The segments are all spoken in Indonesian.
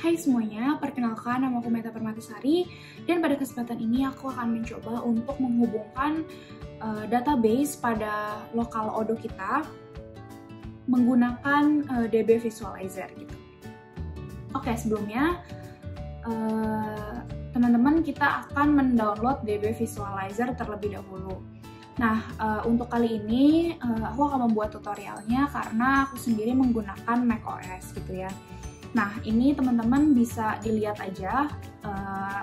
Hai semuanya, perkenalkan nama aku Meta Permatasari dan pada kesempatan ini aku akan mencoba untuk menghubungkan database pada lokal Odoo kita menggunakan DB Visualizer gitu. Oke, sebelumnya teman-teman kita akan mendownload DB Visualizer terlebih dahulu. Nah, untuk kali ini aku akan membuat tutorialnya karena aku sendiri menggunakan macOS gitu ya. Nah, ini teman-teman bisa dilihat aja,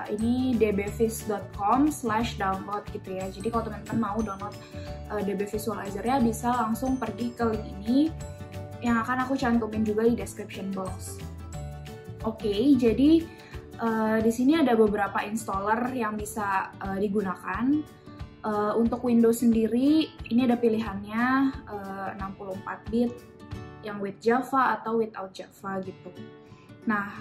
ini dbvis.com/download gitu ya. Jadi kalau teman-teman mau download DB Visualizer ya, bisa langsung pergi ke link ini yang akan aku cantumin juga di description box. Oke, jadi di sini ada beberapa installer yang bisa digunakan. Untuk Windows sendiri, ini ada pilihannya 64 bit, yang with Java atau without Java gitu. Nah,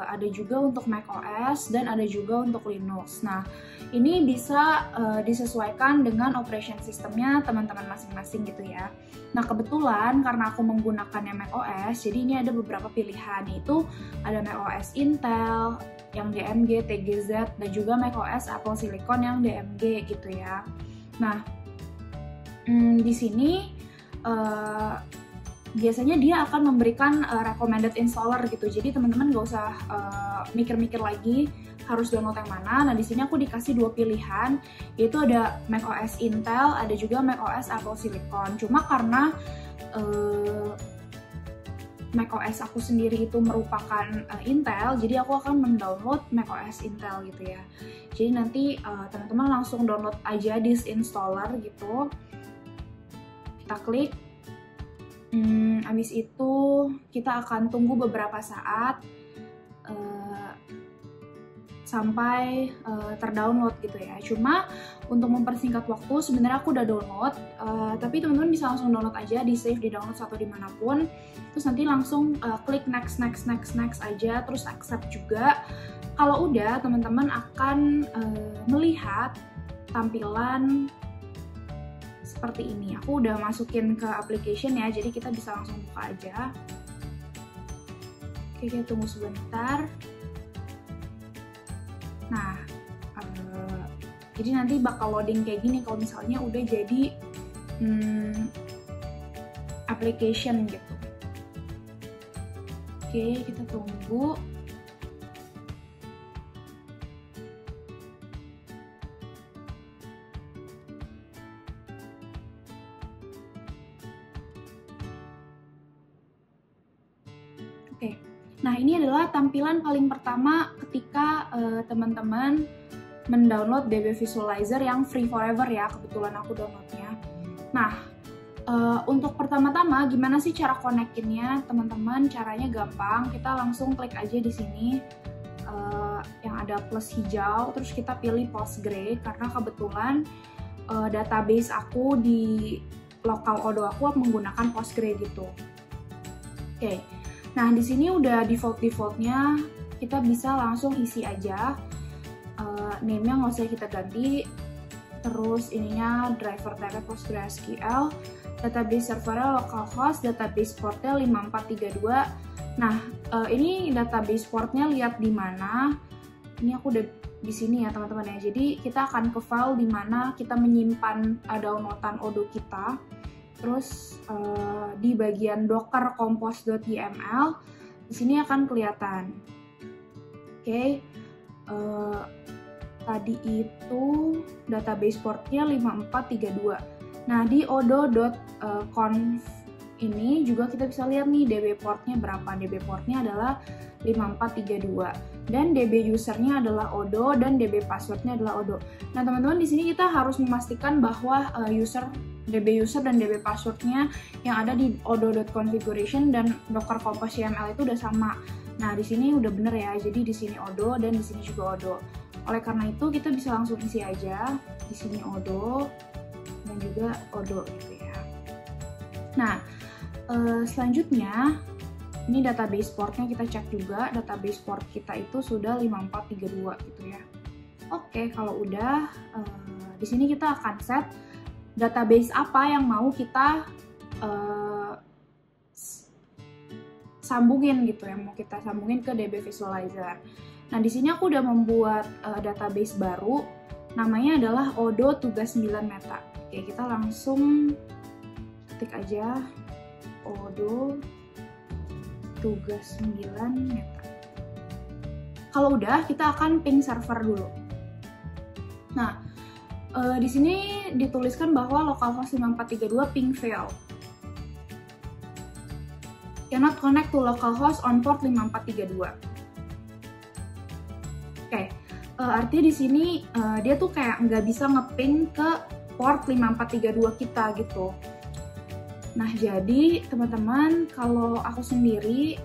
ada juga untuk macOS dan ada juga untuk Linux. Nah, ini bisa disesuaikan dengan operation systemnya teman-teman masing-masing gitu ya. Nah, kebetulan karena aku menggunakannya macOS, jadi ini ada beberapa pilihan, yaitu ada macOS Intel, yang DMG, TGZ, dan juga macOS Apple Silicon yang DMG gitu ya. Nah, di sini biasanya dia akan memberikan recommended installer gitu. Jadi teman-teman gak usah mikir-mikir lagi harus download yang mana. Nah, di sini aku dikasih dua pilihan, yaitu ada macOS Intel, ada juga macOS Apple Silicon. Cuma karena macOS aku sendiri itu merupakan Intel, jadi aku akan mendownload macOS Intel gitu ya. Jadi nanti teman-teman langsung download aja this installer gitu. Kita klik. Habis itu kita akan tunggu beberapa saat sampai terdownload gitu ya. Cuma untuk mempersingkat waktu, sebenarnya aku udah download, tapi teman-teman bisa langsung download aja, di save, di download atau dimanapun. Terus nanti langsung klik next aja, terus accept juga. Kalau udah, teman-teman akan melihat tampilan seperti ini. Aku udah masukin ke application ya, jadi kita bisa langsung buka aja. Oke, kita tunggu sebentar. Nah, jadi nanti bakal loading kayak gini kalau misalnya udah jadi application gitu. Oke, kita tunggu. Oke, nah ini adalah tampilan paling pertama ketika teman-teman mendownload DB Visualizer yang free forever ya, kebetulan aku downloadnya. Nah, untuk pertama-tama gimana sih cara connect-innya teman-teman? Caranya gampang, kita langsung klik aja di sini yang ada plus hijau, terus kita pilih Postgre karena kebetulan database aku di lokal Odoo aku menggunakan Postgre gitu. Oke. Nah, di sini udah default-defaultnya, kita bisa langsung isi aja. Name-nya nggak usah kita ganti. Terus ininya driver type PostgreSQL, database servernya localhost, database portnya 5432. Nah, ini database portnya lihat di mana. Ini aku udah di sini ya teman-teman ya. Jadi kita akan ke file di mana kita menyimpan downloadan Odoo kita. Terus di bagian docker compose.yml di sini akan kelihatan. Oke, tadi itu database portnya 5432. Nah, di odoo.conf ini juga kita bisa lihat nih DB portnya berapa. DB portnya adalah 5432 dan DB usernya adalah Odoo dan DB passwordnya adalah Odoo. Nah, teman-teman di sini kita harus memastikan bahwa DB user dan DB passwordnya yang ada di odoo.configuration dan docker compose YML itu udah sama. Nah, di sini udah bener ya. Jadi di sini Odoo dan di sini juga Odoo. Oleh karena itu kita bisa langsung isi aja di sini Odoo dan juga Odoo gitu ya. Nah, selanjutnya ini database portnya kita cek juga. Database port kita itu sudah 5432 gitu ya. Oke, kalau udah di sini kita akan set database apa yang mau kita sambungin gitu ya, mau kita sambungin ke DB Visualizer. Nah, di sini aku udah membuat database baru, namanya adalah Odoo Tugas 9 Meta. Oke, kita langsung ketik aja Odoo Tugas 9 Meta. Kalau udah, kita akan ping server dulu. Nah, di sini dituliskan bahwa localhost 5432 ping fail. Cannot connect to localhost on port 5432. Oke, artinya di sini dia tuh kayak nggak bisa ngeping ke port 5432 kita gitu. Nah, jadi teman-teman, kalau aku sendiri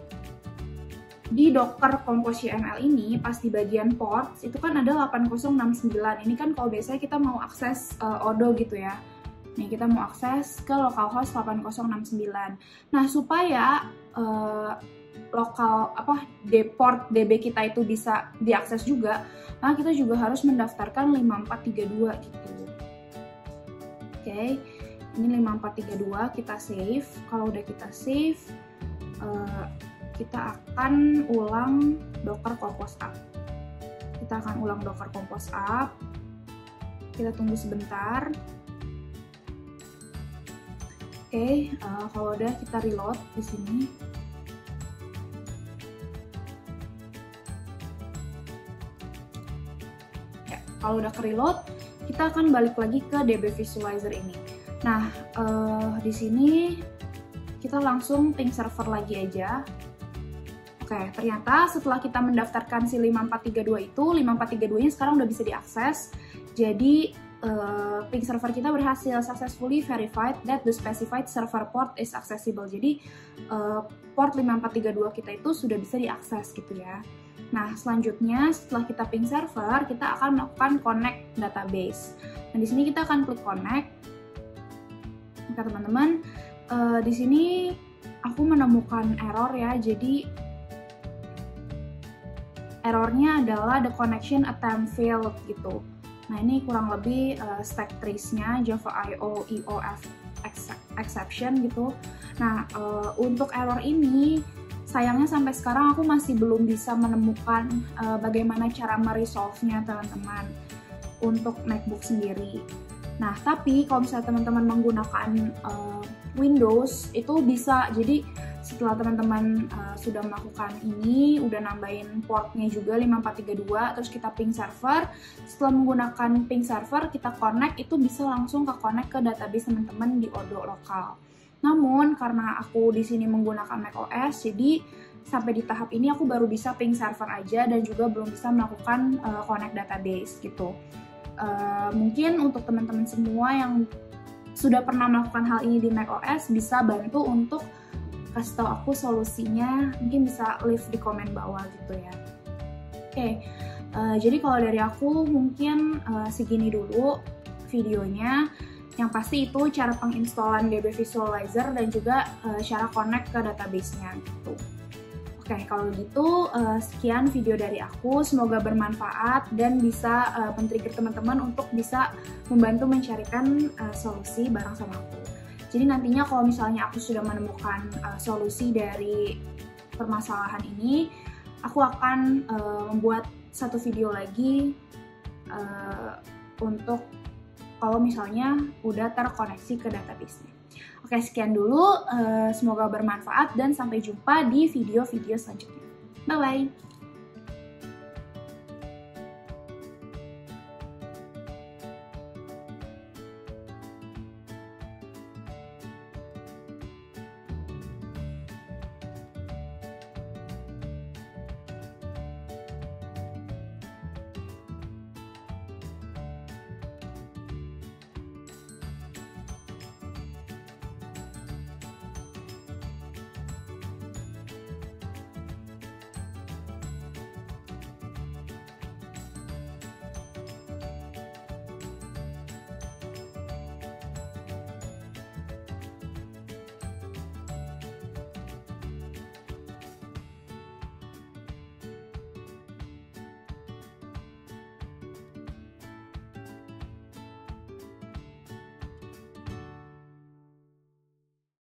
di Docker Compose YAML ini, pas di bagian ports, itu kan ada 8069. Ini kan kalau biasanya kita mau akses Odoo gitu ya. Nih, kita mau akses ke localhost 8069. Nah, supaya port DB kita itu bisa diakses juga, nah kita juga harus mendaftarkan 5432 gitu. Oke, ini 5432 kita save. Kalau udah kita save, kita akan ulang Docker Compose Up. Kita akan ulang Docker Compose Up. Kita tunggu sebentar. Oke, kalau udah kita reload di sini. Ya, kalau udah ke reload, kita akan balik lagi ke DB Visualizer ini. Nah, di sini kita langsung ping server lagi aja. Oke, ternyata setelah kita mendaftarkan si 5432 itu, 5432-nya sekarang udah bisa diakses. Jadi ping server kita berhasil successfully verified that the specified server port is accessible. Jadi port 5432 kita itu sudah bisa diakses gitu ya. Nah, selanjutnya setelah kita ping server, kita akan melakukan connect database. Nah, di sini kita akan klik connect. Oke, teman-teman, di sini aku menemukan error ya. Jadi errornya adalah the connection attempt failed gitu. Nah, ini kurang lebih stack trace-nya Java IO EOF exception gitu. Nah, untuk error ini sayangnya sampai sekarang aku masih belum bisa menemukan bagaimana cara meresolve-nya teman-teman untuk MacBook sendiri. Nah, tapi kalau misalnya teman-teman menggunakan Windows itu bisa. Jadi setelah teman-teman sudah melakukan ini, udah nambahin portnya juga 5432, terus kita ping server. Setelah menggunakan ping server, kita connect, itu bisa langsung ke connect ke database teman-teman di Odoo lokal. Namun karena aku di sini menggunakan macOS, jadi sampai di tahap ini aku baru bisa ping server aja dan juga belum bisa melakukan connect database gitu. Mungkin untuk teman-teman semua yang sudah pernah melakukan hal ini di macOS bisa bantu untuk kasih tahu aku solusinya, mungkin bisa leave di komen bawah gitu ya. Oke, jadi kalau dari aku mungkin segini dulu videonya. Yang pasti itu cara penginstalan DB Visualizer dan juga cara connect ke database-nya gitu. Oke, kalau gitu sekian video dari aku, semoga bermanfaat dan bisa men-trigger teman-teman untuk bisa membantu mencarikan solusi bareng sama aku. Jadi nantinya kalau misalnya aku sudah menemukan solusi dari permasalahan ini, aku akan membuat satu video lagi untuk kalau misalnya udah terkoneksi ke database-nya. Oke, sekian dulu. Semoga bermanfaat dan sampai jumpa di video-video selanjutnya. Bye-bye!